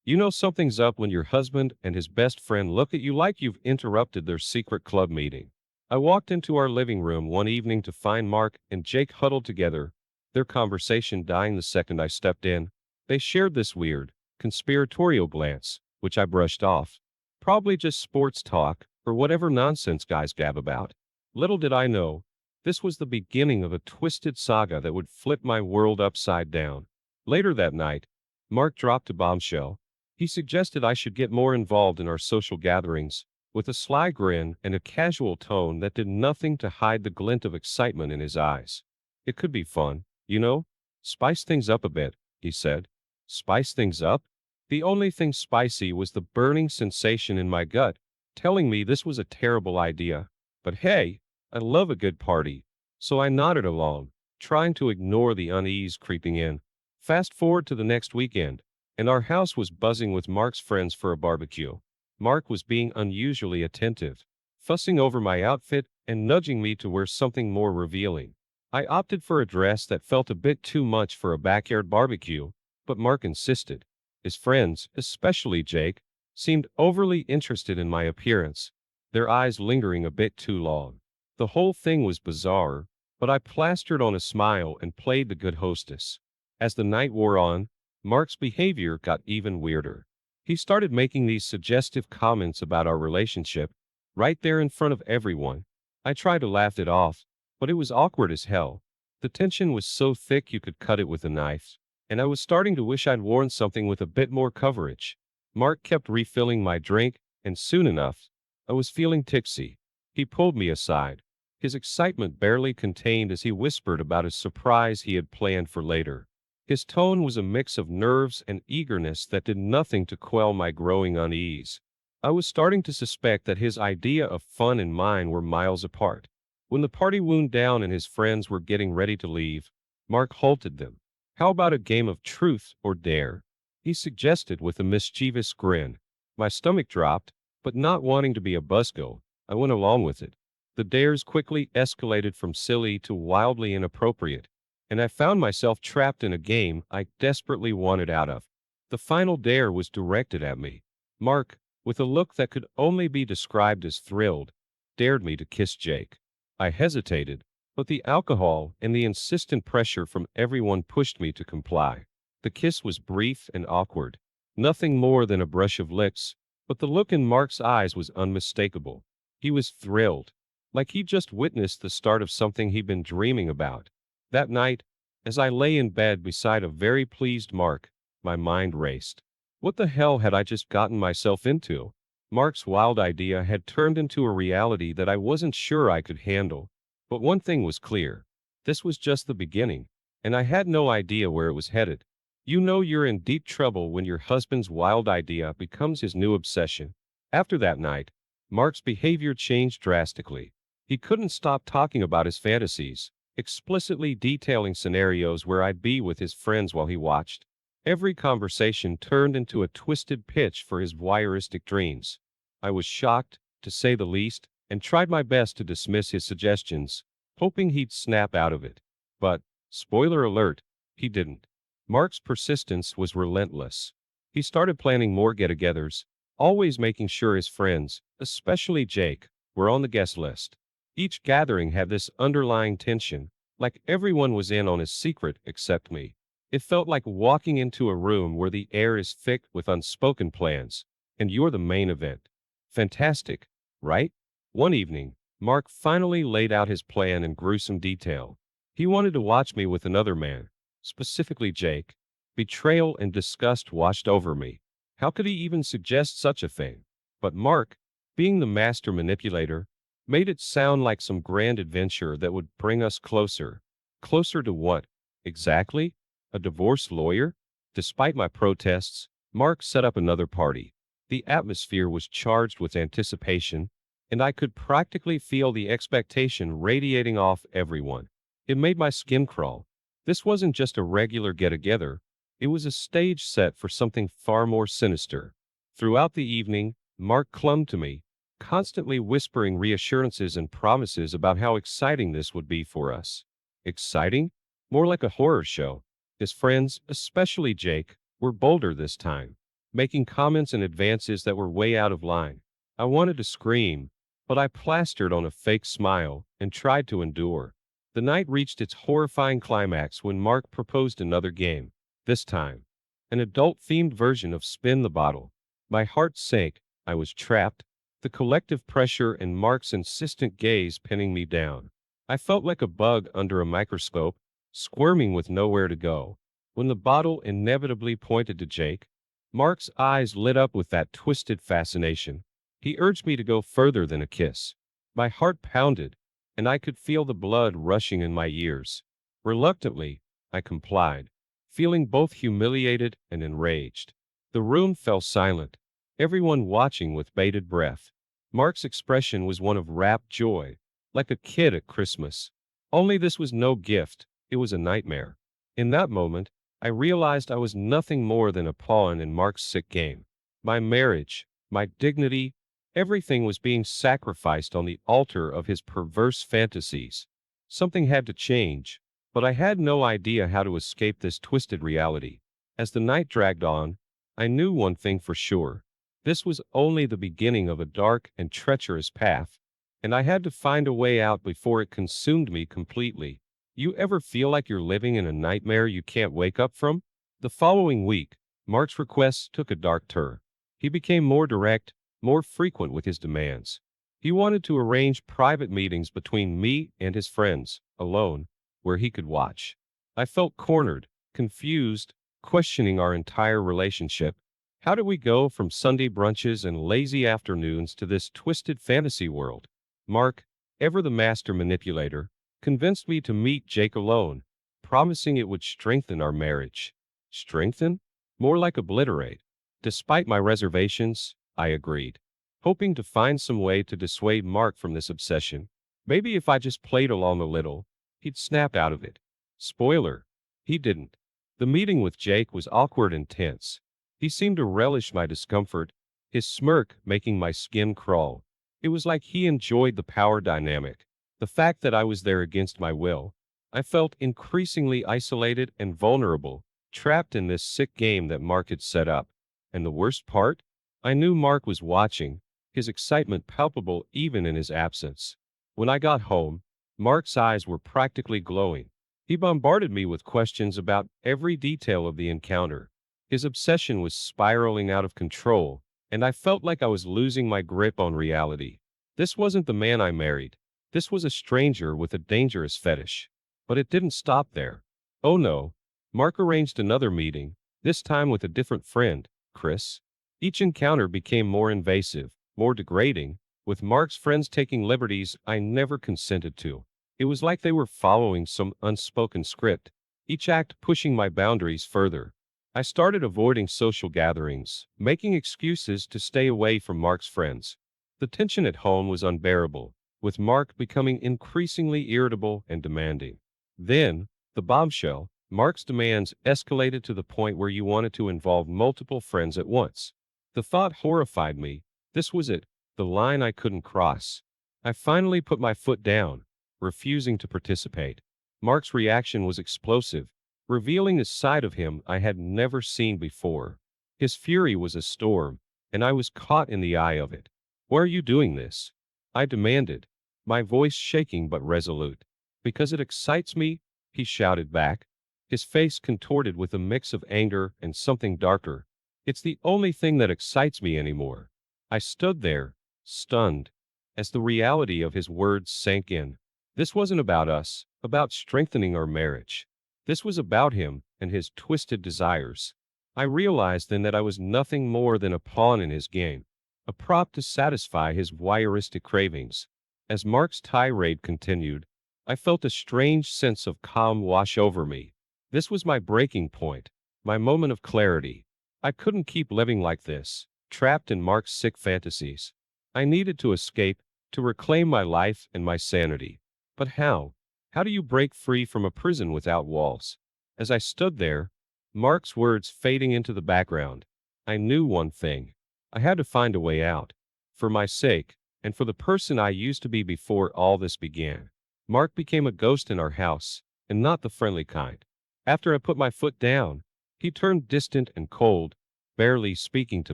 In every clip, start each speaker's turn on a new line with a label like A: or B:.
A: You know something's up when your husband and his best friend look at you like you've interrupted their secret club meeting. I walked into our living room one evening to find Mark and Jake huddled together, their conversation dying the second I stepped in. They shared this weird, conspiratorial glance, which I brushed off. Probably just sports talk, or whatever nonsense guys gab about. Little did I know, this was the beginning of a twisted saga that would flip my world upside down. Later that night, Mark dropped a bombshell. He suggested I should get more involved in our social gatherings, with a sly grin and a casual tone that did nothing to hide the glint of excitement in his eyes. It could be fun, you know? Spice things up a bit, he said. Spice things up? The only thing spicy was the burning sensation in my gut, telling me this was a terrible idea. But hey, I love a good party, so I nodded along, trying to ignore the unease creeping in. Fast forward to the next weekend, and our house was buzzing with Mark's friends for a barbecue. Mark was being unusually attentive, fussing over my outfit and nudging me to wear something more revealing. I opted for a dress that felt a bit too much for a backyard barbecue, but Mark insisted. His friends, especially Jake, seemed overly interested in my appearance, their eyes lingering a bit too long. The whole thing was bizarre, but I plastered on a smile and played the good hostess. As the night wore on, Mark's behavior got even weirder. He started making these suggestive comments about our relationship, right there in front of everyone. I tried to laugh it off, but it was awkward as hell. The tension was so thick you could cut it with a knife, and I was starting to wish I'd worn something with a bit more coverage. Mark kept refilling my drink, and soon enough, I was feeling tipsy. He pulled me aside, his excitement barely contained as he whispered about a surprise he had planned for later. His tone was a mix of nerves and eagerness that did nothing to quell my growing unease. I was starting to suspect that his idea of fun and mine were miles apart. When the party wound down and his friends were getting ready to leave, Mark halted them. "How about a game of truth or dare?" he suggested with a mischievous grin. My stomach dropped, but not wanting to be a buzzkill, I went along with it. The dares quickly escalated from silly to wildly inappropriate, and I found myself trapped in a game I desperately wanted out of. The final dare was directed at me. Mark, with a look that could only be described as thrilled, dared me to kiss Jake. I hesitated, but the alcohol and the insistent pressure from everyone pushed me to comply. The kiss was brief and awkward, nothing more than a brush of lips, but the look in Mark's eyes was unmistakable. He was thrilled, like he'd just witnessed the start of something he'd been dreaming about. That night, as I lay in bed beside a very pleased Mark, my mind raced. What the hell had I just gotten myself into? Mark's wild idea had turned into a reality that I wasn't sure I could handle. But one thing was clear. This was just the beginning, and I had no idea where it was headed. You know you're in deep trouble when your husband's wild idea becomes his new obsession. After that night, Mark's behavior changed drastically. He couldn't stop talking about his fantasies, explicitly detailing scenarios where I'd be with his friends while he watched. Every conversation turned into a twisted pitch for his voyeuristic dreams. I was shocked, to say the least, and tried my best to dismiss his suggestions, hoping he'd snap out of it. But, spoiler alert, he didn't. Mark's persistence was relentless. He started planning more get-togethers, always making sure his friends, especially Jake, were on the guest list. Each gathering had this underlying tension, like everyone was in on his secret except me. It felt like walking into a room where the air is thick with unspoken plans, and you're the main event. Fantastic, right? One evening, Mark finally laid out his plan in gruesome detail. He wanted to watch me with another man, specifically Jake. Betrayal and disgust washed over me. How could he even suggest such a thing? But Mark, being the master manipulator, made it sound like some grand adventure that would bring us closer. Closer to what, exactly? A divorce lawyer? Despite my protests, Mark set up another party. The atmosphere was charged with anticipation, and I could practically feel the expectation radiating off everyone. It made my skin crawl. This wasn't just a regular get-together, it was a stage set for something far more sinister. Throughout the evening, Mark clung to me, constantly whispering reassurances and promises about how exciting this would be for us. Exciting? More like a horror show. His friends, especially Jake, were bolder this time. making comments and advances that were way out of line. I wanted to scream, but I plastered on a fake smile and tried to endure. The night reached its horrifying climax when Mark proposed another game, this time, an adult-themed version of Spin the Bottle. My heart sank. I was trapped, the collective pressure and Mark's insistent gaze pinning me down. I felt like a bug under a microscope, squirming with nowhere to go. When the bottle inevitably pointed to Jake, Mark's eyes lit up with that twisted fascination. He urged me to go further than a kiss. My heart pounded, and I could feel the blood rushing in my ears. Reluctantly, I complied, feeling both humiliated and enraged. The room fell silent, everyone watching with bated breath. Mark's expression was one of rapt joy, like a kid at Christmas. Only this was no gift, it was a nightmare. In that moment, I realized I was nothing more than a pawn in Mark's sick game. My marriage, my dignity, everything was being sacrificed on the altar of his perverse fantasies. Something had to change, but I had no idea how to escape this twisted reality. As the night dragged on, I knew one thing for sure. This was only the beginning of a dark and treacherous path, and I had to find a way out before it consumed me completely. You ever feel like you're living in a nightmare you can't wake up from? The following week, Mark's requests took a dark turn. He became more direct, more frequent with his demands. He wanted to arrange private meetings between me and his friends, alone, where he could watch. I felt cornered, confused, questioning our entire relationship. How did we go from Sunday brunches and lazy afternoons to this twisted fantasy world? Mark, ever the master manipulator, convinced me to meet Jake alone, promising it would strengthen our marriage. Strengthen? More like obliterate. Despite my reservations, I agreed, hoping to find some way to dissuade Mark from this obsession. Maybe if I just played along a little, he'd snap out of it. Spoiler, he didn't. The meeting with Jake was awkward and tense. He seemed to relish my discomfort, his smirk making my skin crawl. It was like he enjoyed the power dynamic, the fact that I was there against my will. I felt increasingly isolated and vulnerable, trapped in this sick game that Mark had set up. And the worst part? I knew Mark was watching, his excitement palpable even in his absence. When I got home, Mark's eyes were practically glowing. He bombarded me with questions about every detail of the encounter. His obsession was spiraling out of control, and I felt like I was losing my grip on reality. This wasn't the man I married. This was a stranger with a dangerous fetish. But it didn't stop there. Oh no. Mark arranged another meeting, this time with a different friend, Chris. Each encounter became more invasive, more degrading, with Mark's friends taking liberties I never consented to. It was like they were following some unspoken script, each act pushing my boundaries further. I started avoiding social gatherings, making excuses to stay away from Mark's friends. The tension at home was unbearable, with Mark becoming increasingly irritable and demanding. Then, the bombshell, Mark's demands escalated to the point where you wanted to involve multiple friends at once. The thought horrified me. This was it, the line I couldn't cross. I finally put my foot down, refusing to participate. Mark's reaction was explosive, revealing a side of him I had never seen before. His fury was a storm, and I was caught in the eye of it. "Why are you doing this?" I demanded, my voice shaking but resolute. "Because it excites me," he shouted back, his face contorted with a mix of anger and something darker. "It's the only thing that excites me anymore." I stood there, stunned, as the reality of his words sank in. This wasn't about us, about strengthening our marriage. This was about him and his twisted desires. I realized then that I was nothing more than a pawn in his game, a prop to satisfy his voyeuristic cravings. As Mark's tirade continued, I felt a strange sense of calm wash over me. This was my breaking point, my moment of clarity. I couldn't keep living like this, trapped in Mark's sick fantasies. I needed to escape, to reclaim my life and my sanity. But how? How do you break free from a prison without walls? As I stood there, Mark's words fading into the background, I knew one thing. I had to find a way out. For my sake, and for the person I used to be before all this began. Mark became a ghost in our house, and not the friendly kind. After I put my foot down, he turned distant and cold, barely speaking to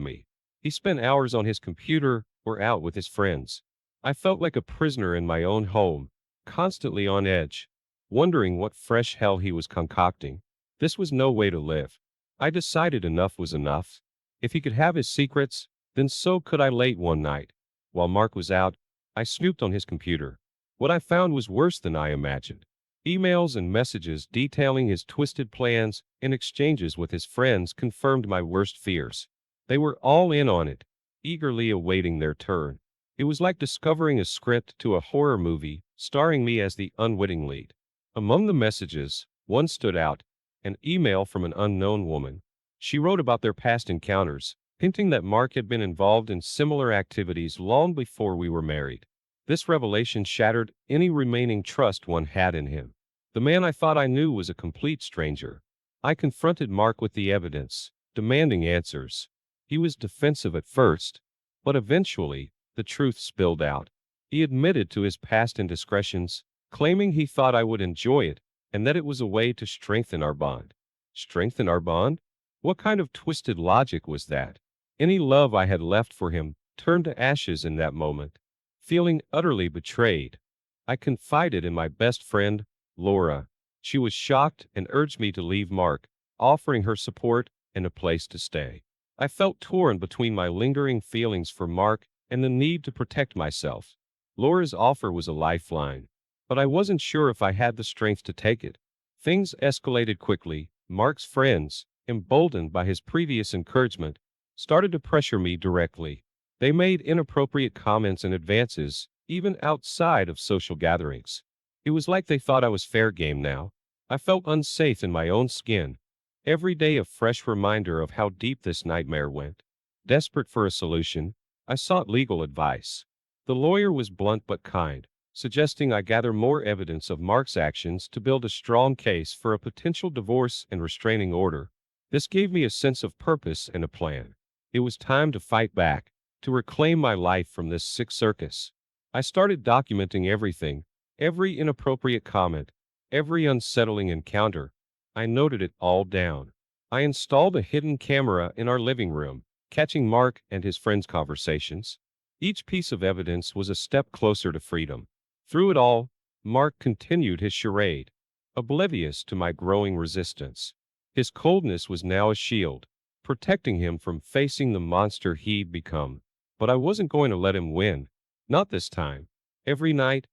A: me. He spent hours on his computer or out with his friends. I felt like a prisoner in my own home, constantly on edge, wondering what fresh hell he was concocting. This was no way to live. I decided enough was enough. If he could have his secrets, then so could I. Late one night, while Mark was out, I snooped on his computer. What I found was worse than I imagined. Emails and messages detailing his twisted plans and exchanges with his friends confirmed my worst fears. They were all in on it, eagerly awaiting their turn. It was like discovering a script to a horror movie, starring me as the unwitting lead. Among the messages, one stood out, an email from an unknown woman. She wrote about their past encounters, hinting that Mark had been involved in similar activities long before we were married. This revelation shattered any remaining trust one had in him. The man I thought I knew was a complete stranger. I confronted Mark with the evidence, demanding answers. He was defensive at first, but eventually, the truth spilled out. He admitted to his past indiscretions, claiming he thought I would enjoy it, and that it was a way to strengthen our bond. Strengthen our bond? What kind of twisted logic was that? Any love I had left for him turned to ashes in that moment. Feeling utterly betrayed, I confided in my best friend, Laura. She was shocked and urged me to leave Mark, offering her support and a place to stay. I felt torn between my lingering feelings for Mark and the need to protect myself. Laura's offer was a lifeline, but I wasn't sure if I had the strength to take it. Things escalated quickly. Mark's friends, emboldened by his previous encouragement, started to pressure me directly. They made inappropriate comments and advances, even outside of social gatherings. It was like they thought I was fair game now. I felt unsafe in my own skin. Every day a fresh reminder of how deep this nightmare went. Desperate for a solution, I sought legal advice. The lawyer was blunt but kind, suggesting I gather more evidence of Mark's actions to build a strong case for a potential divorce and restraining order. This gave me a sense of purpose and a plan. It was time to fight back, to reclaim my life from this sick circus. I started documenting everything, every inappropriate comment, every unsettling encounter. I noted it all down. I installed a hidden camera in our living room, catching Mark and his friends' conversations. Each piece of evidence was a step closer to freedom. Through it all, Mark continued his charade, oblivious to my growing resistance. His coldness was now a shield, protecting him from facing the monster he'd become. But I wasn't going to let him win. Not this time. Every night,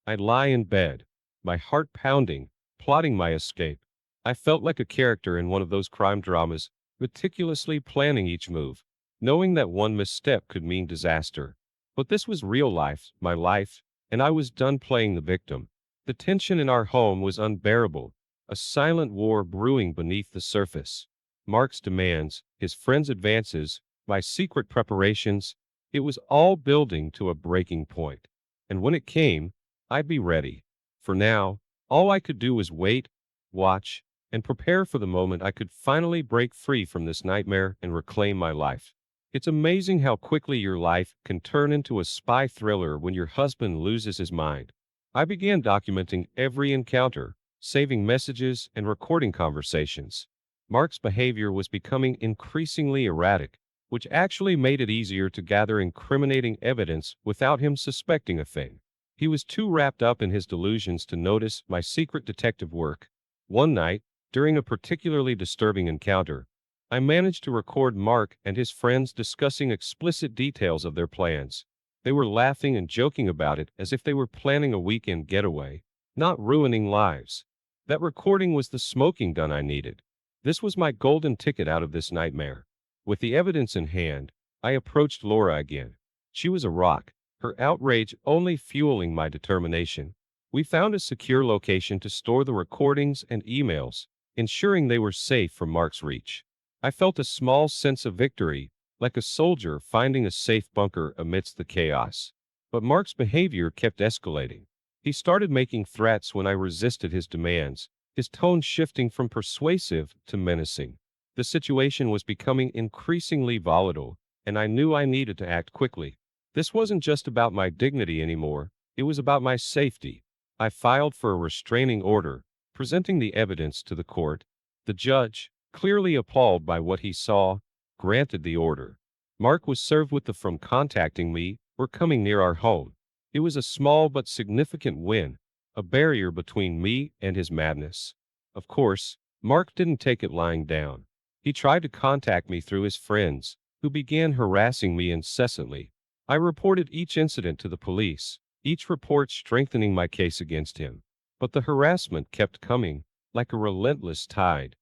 A: I'd lie in bed, my heart pounding, plotting my escape. I felt like a character in one of those crime dramas, meticulously planning each move, knowing that one misstep could mean disaster. But this was real life, my life, and I was done playing the victim. The tension in our home was unbearable, a silent war brewing beneath the surface. Mark's demands, his friends' advances, my secret preparations, it was all building to a breaking point. And when it came, I'd be ready. For now, all I could do was wait, watch, and prepare for the moment I could finally break free from this nightmare and reclaim my life. It's amazing how quickly your life can turn into a spy thriller when your husband loses his mind. I began documenting every encounter, saving messages and recording conversations. Mark's behavior was becoming increasingly erratic, which actually made it easier to gather incriminating evidence without him suspecting a thing. He was too wrapped up in his delusions to notice my secret detective work. One night, during a particularly disturbing encounter, I managed to record Mark and his friends discussing explicit details of their plans. They were laughing and joking about it as if they were planning a weekend getaway, not ruining lives. That recording was the smoking gun I needed. This was my golden ticket out of this nightmare. With the evidence in hand, I approached Laura again. She was a rock, her outrage only fueling my determination. We found a secure location to store the recordings and emails, ensuring they were safe from Mark's reach. I felt a small sense of victory, like a soldier finding a safe bunker amidst the chaos. But Mark's behavior kept escalating. He started making threats when I resisted his demands, his tone shifting from persuasive to menacing. The situation was becoming increasingly volatile, and I knew I needed to act quickly. This wasn't just about my dignity anymore, it was about my safety. I filed for a restraining order, presenting the evidence to the court. The judge, clearly appalled by what he saw, granted the order. Mark was served with the from contacting me or coming near our home. It was a small but significant win, a barrier between me and his madness. Of course, Mark didn't take it lying down. He tried to contact me through his friends, who began harassing me incessantly. I reported each incident to the police, each report strengthening my case against him. But the harassment kept coming, like a relentless tide,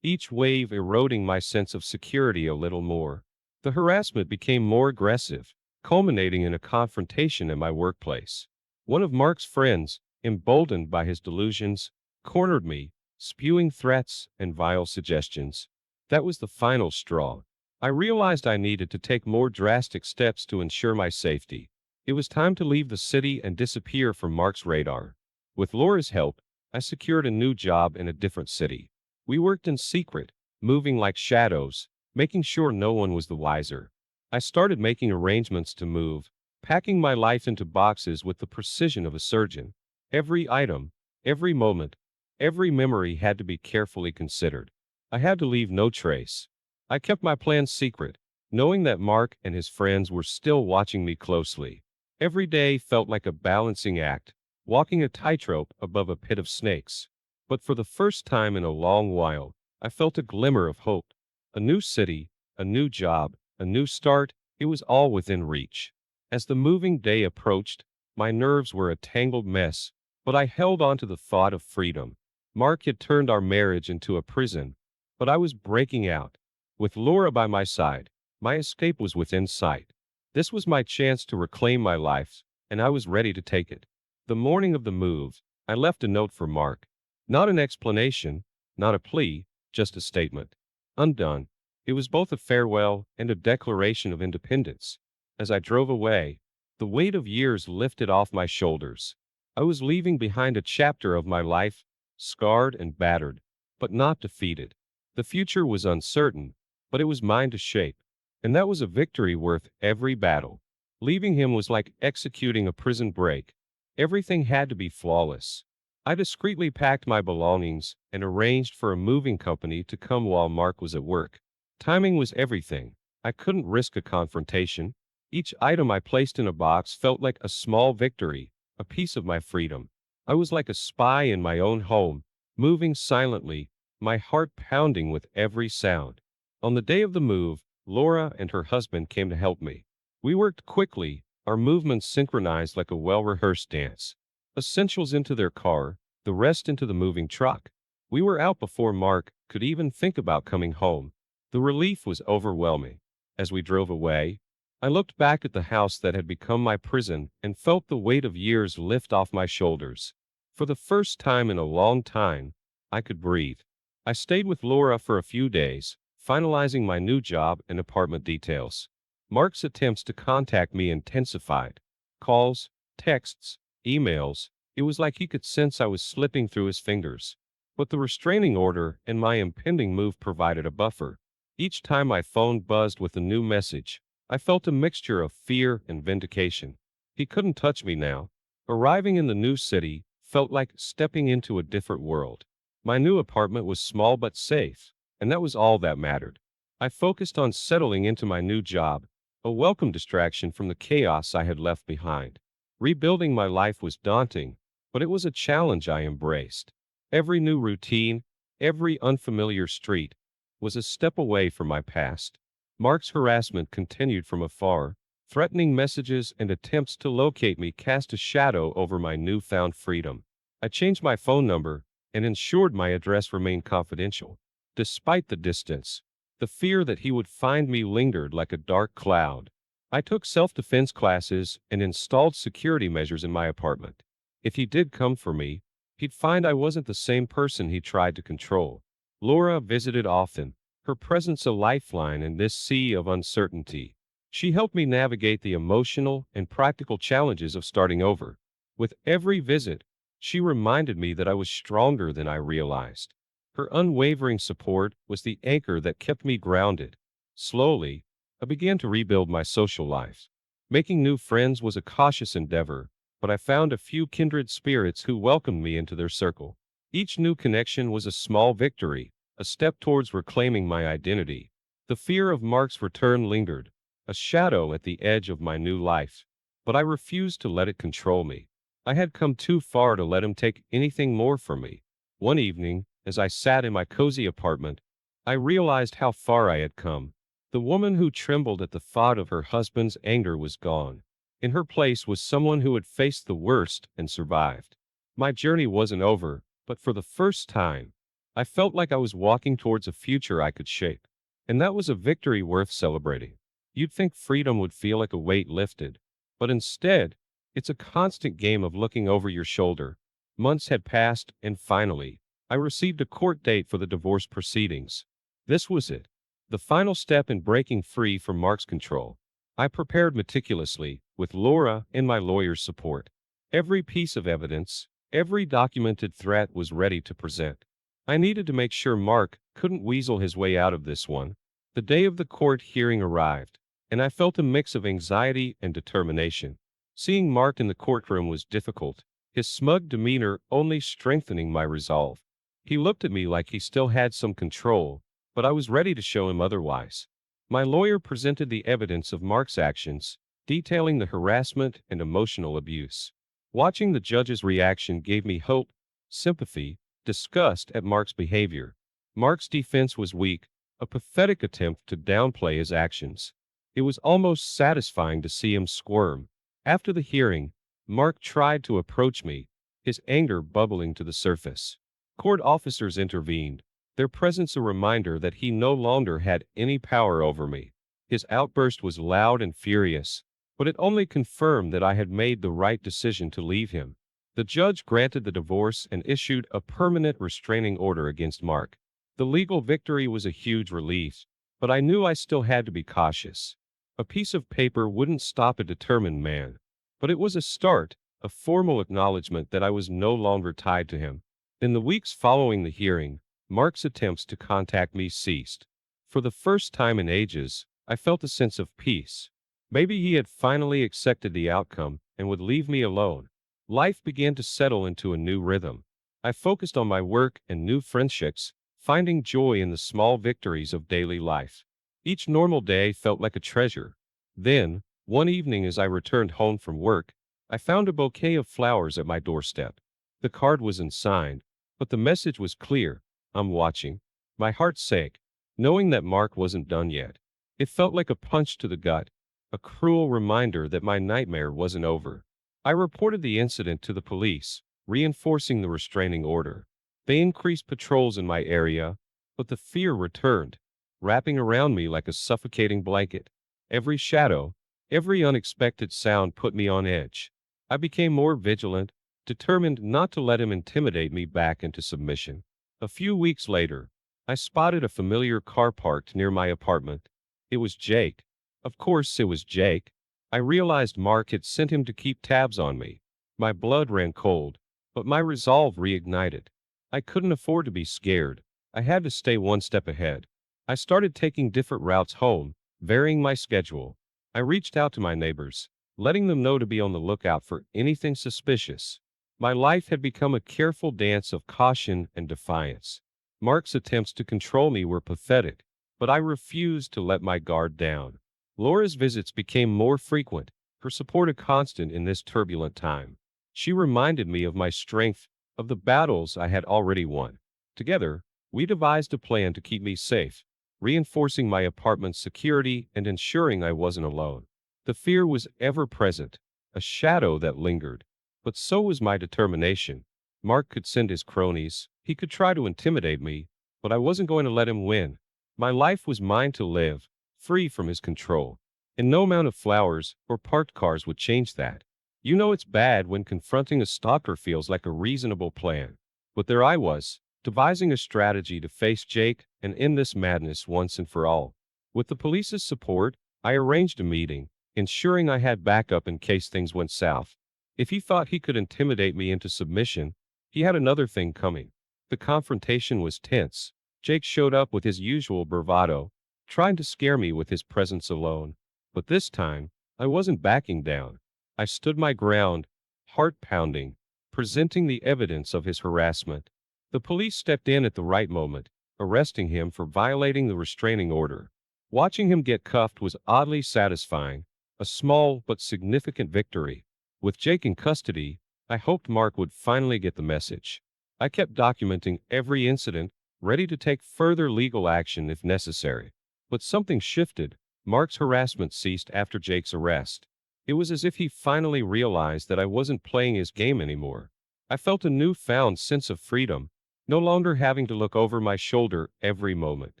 A: each wave eroding my sense of security a little more. The harassment became more aggressive, culminating in a confrontation at my workplace. One of Mark's friends, emboldened by his delusions, cornered me, spewing threats and vile suggestions. That was the final straw. I realized I needed to take more drastic steps to ensure my safety. It was time to leave the city and disappear from Mark's radar. With Laura's help, I secured a new job in a different city. We worked in secret, moving like shadows, making sure no one was the wiser. I started making arrangements to move, packing my life into boxes with the precision of a surgeon. Every item, every moment, every memory had to be carefully considered. I had to leave no trace. I kept my plans secret, knowing that Mark and his friends were still watching me closely. Every day felt like a balancing act, walking a tightrope above a pit of snakes. But for the first time in a long while, I felt a glimmer of hope. A new city, a new job, a new start, it was all within reach. As the moving day approached, my nerves were a tangled mess, but I held on to the thought of freedom. Mark had turned our marriage into a prison, but I was breaking out. With Laura by my side, my escape was within sight. This was my chance to reclaim my life, and I was ready to take it. The morning of the move, I left a note for Mark. Not an explanation, not a plea, just a statement. Undone. It was both a farewell and a declaration of independence. As I drove away, the weight of years lifted off my shoulders. I was leaving behind a chapter of my life, scarred and battered, but not defeated. The future was uncertain, but it was mine to shape, and that was a victory worth every battle. Leaving him was like executing a prison break. Everything had to be flawless. I discreetly packed my belongings and arranged for a moving company to come while Mark was at work. Timing was everything. I couldn't risk a confrontation. Each item I placed in a box felt like a small victory, a piece of my freedom. I was like a spy in my own home, moving silently, my heart pounding with every sound. On the day of the move, Laura and her husband came to help me. We worked quickly, our movements synchronized like a well-rehearsed dance. Essentials into their car, the rest into the moving truck. We were out before Mark could even think about coming home. The relief was overwhelming. As we drove away, I looked back at the house that had become my prison and felt the weight of years lift off my shoulders. For the first time in a long time, I could breathe. I stayed with Laura for a few days, finalizing my new job and apartment details. Mark's attempts to contact me intensified. Calls, texts, emails. It was like he could sense I was slipping through his fingers. But the restraining order and my impending move provided a buffer. Each time my phone buzzed with a new message, I felt a mixture of fear and vindication. He couldn't touch me now. Arriving in the new city felt like stepping into a different world. My new apartment was small but safe, and that was all that mattered. I focused on settling into my new job, a welcome distraction from the chaos I had left behind. Rebuilding my life was daunting, but it was a challenge I embraced. Every new routine, every unfamiliar street, was a step away from my past. Mark's harassment continued from afar. Threatening messages and attempts to locate me cast a shadow over my newfound freedom. I changed my phone number and ensured my address remained confidential. Despite the distance, the fear that he would find me lingered like a dark cloud. I took self-defense classes and installed security measures in my apartment. If he did come for me, he'd find I wasn't the same person he tried to control. Laura visited often, her presence a lifeline in this sea of uncertainty. She helped me navigate the emotional and practical challenges of starting over. With every visit, she reminded me that I was stronger than I realized. Her unwavering support was the anchor that kept me grounded. Slowly, I began to rebuild my social life. Making new friends was a cautious endeavor, but I found a few kindred spirits who welcomed me into their circle. Each new connection was a small victory, a step towards reclaiming my identity. The fear of Mark's return lingered, a shadow at the edge of my new life. But I refused to let it control me. I had come too far to let him take anything more from me. One evening, as I sat in my cozy apartment, I realized how far I had come. The woman who trembled at the thought of her husband's anger was gone. In her place was someone who had faced the worst and survived. My journey wasn't over, but for the first time, I felt like I was walking towards a future I could shape. And that was a victory worth celebrating. You'd think freedom would feel like a weight lifted, but instead, it's a constant game of looking over your shoulder. Months had passed, and finally, I received a court date for the divorce proceedings. This was it, the final step in breaking free from Mark's control. I prepared meticulously, with Laura and my lawyer's support. Every piece of evidence, every documented threat was ready to present. I needed to make sure Mark couldn't weasel his way out of this one. The day of the court hearing arrived, and I felt a mix of anxiety and determination. Seeing Mark in the courtroom was difficult, his smug demeanor only strengthening my resolve. He looked at me like he still had some control, but I was ready to show him otherwise. My lawyer presented the evidence of Mark's actions, detailing the harassment and emotional abuse. Watching the judge's reaction gave me hope, sympathy, disgust at Mark's behavior. Mark's defense was weak, a pathetic attempt to downplay his actions. It was almost satisfying to see him squirm. After the hearing, Mark tried to approach me, his anger bubbling to the surface. Court officers intervened, their presence a reminder that he no longer had any power over me. His outburst was loud and furious, but it only confirmed that I had made the right decision to leave him. The judge granted the divorce and issued a permanent restraining order against Mark. The legal victory was a huge relief, but I knew I still had to be cautious. A piece of paper wouldn't stop a determined man, but it was a start, a formal acknowledgement that I was no longer tied to him. In the weeks following the hearing, Mark's attempts to contact me ceased. For the first time in ages, I felt a sense of peace. Maybe he had finally accepted the outcome and would leave me alone. Life began to settle into a new rhythm. I focused on my work and new friendships, finding joy in the small victories of daily life. Each normal day felt like a treasure. Then, one evening as I returned home from work, I found a bouquet of flowers at my doorstep. The card wasn't signed, but the message was clear: I'm watching. My heart sank, knowing that Mark wasn't done yet. It felt like a punch to the gut, a cruel reminder that my nightmare wasn't over. I reported the incident to the police, reinforcing the restraining order. They increased patrols in my area, but the fear returned, wrapping around me like a suffocating blanket. Every shadow, every unexpected sound put me on edge. I became more vigilant, determined not to let him intimidate me back into submission. A few weeks later, I spotted a familiar car parked near my apartment. It was Jake. Of course, it was Jake. I realized Mark had sent him to keep tabs on me. My blood ran cold, but my resolve reignited. I couldn't afford to be scared. I had to stay one step ahead. I started taking different routes home, varying my schedule. I reached out to my neighbors, letting them know to be on the lookout for anything suspicious. My life had become a careful dance of caution and defiance. Mark's attempts to control me were pathetic, but I refused to let my guard down. Laura's visits became more frequent, her support a constant in this turbulent time. She reminded me of my strength, of the battles I had already won. Together, we devised a plan to keep me safe, reinforcing my apartment's security and ensuring I wasn't alone. The fear was ever present, a shadow that lingered. But so was my determination. Mark could send his cronies, he could try to intimidate me, but I wasn't going to let him win. My life was mine to live, free from his control. And no amount of flowers or parked cars would change that. You know it's bad when confronting a stalker feels like a reasonable plan. But there I was, devising a strategy to face Jake and end this madness once and for all. With the police's support, I arranged a meeting, ensuring I had backup in case things went south. If he thought he could intimidate me into submission, he had another thing coming. The confrontation was tense. Jake showed up with his usual bravado, trying to scare me with his presence alone. But this time, I wasn't backing down. I stood my ground, heart pounding, presenting the evidence of his harassment. The police stepped in at the right moment, arresting him for violating the restraining order. Watching him get cuffed was oddly satisfying, a small but significant victory. With Jake in custody, I hoped Mark would finally get the message. I kept documenting every incident, ready to take further legal action if necessary. But something shifted. Mark's harassment ceased after Jake's arrest. It was as if he finally realized that I wasn't playing his game anymore. I felt a newfound sense of freedom, no longer having to look over my shoulder every moment.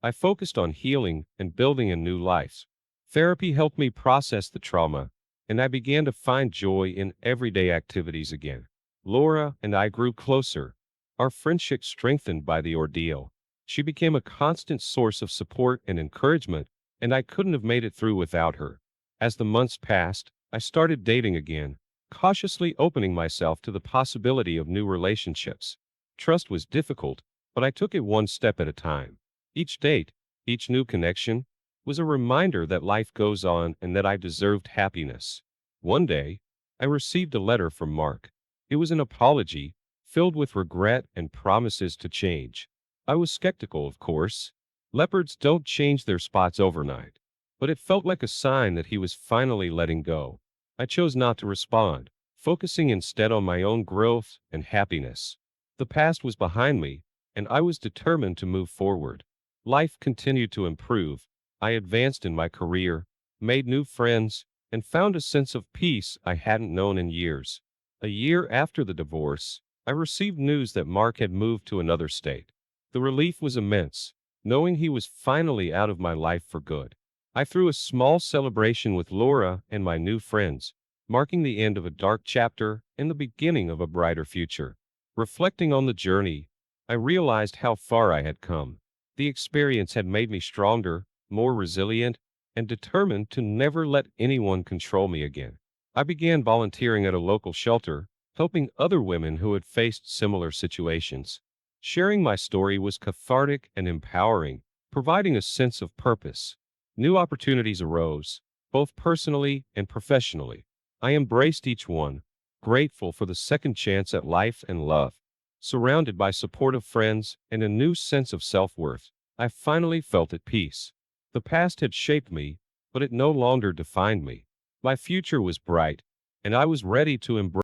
A: I focused on healing and building a new life. Therapy helped me process the trauma, and I began to find joy in everyday activities again. Laura and I grew closer, our friendship strengthened by the ordeal. She became a constant source of support and encouragement, and I couldn't have made it through without her. As the months passed, I started dating again, cautiously opening myself to the possibility of new relationships. Trust was difficult, but I took it one step at a time. Each date, each new connection, was a reminder that life goes on and that I deserved happiness. One day, I received a letter from Mark. It was an apology, filled with regret and promises to change. I was skeptical, of course. Leopards don't change their spots overnight. But it felt like a sign that he was finally letting go. I chose not to respond, focusing instead on my own growth and happiness. The past was behind me, and I was determined to move forward. Life continued to improve. I advanced in my career, made new friends, and found a sense of peace I hadn't known in years. A year after the divorce, I received news that Mark had moved to another state. The relief was immense, knowing he was finally out of my life for good. I threw a small celebration with Laura and my new friends, marking the end of a dark chapter and the beginning of a brighter future. Reflecting on the journey, I realized how far I had come. The experience had made me stronger, more resilient, and determined to never let anyone control me again. I began volunteering at a local shelter, helping other women who had faced similar situations. Sharing my story was cathartic and empowering, providing a sense of purpose. New opportunities arose, both personally and professionally. I embraced each one, grateful for the second chance at life and love. Surrounded by supportive friends and a new sense of self-worth, I finally felt at peace. The past had shaped me, but it no longer defined me. My future was bright, and I was ready to embrace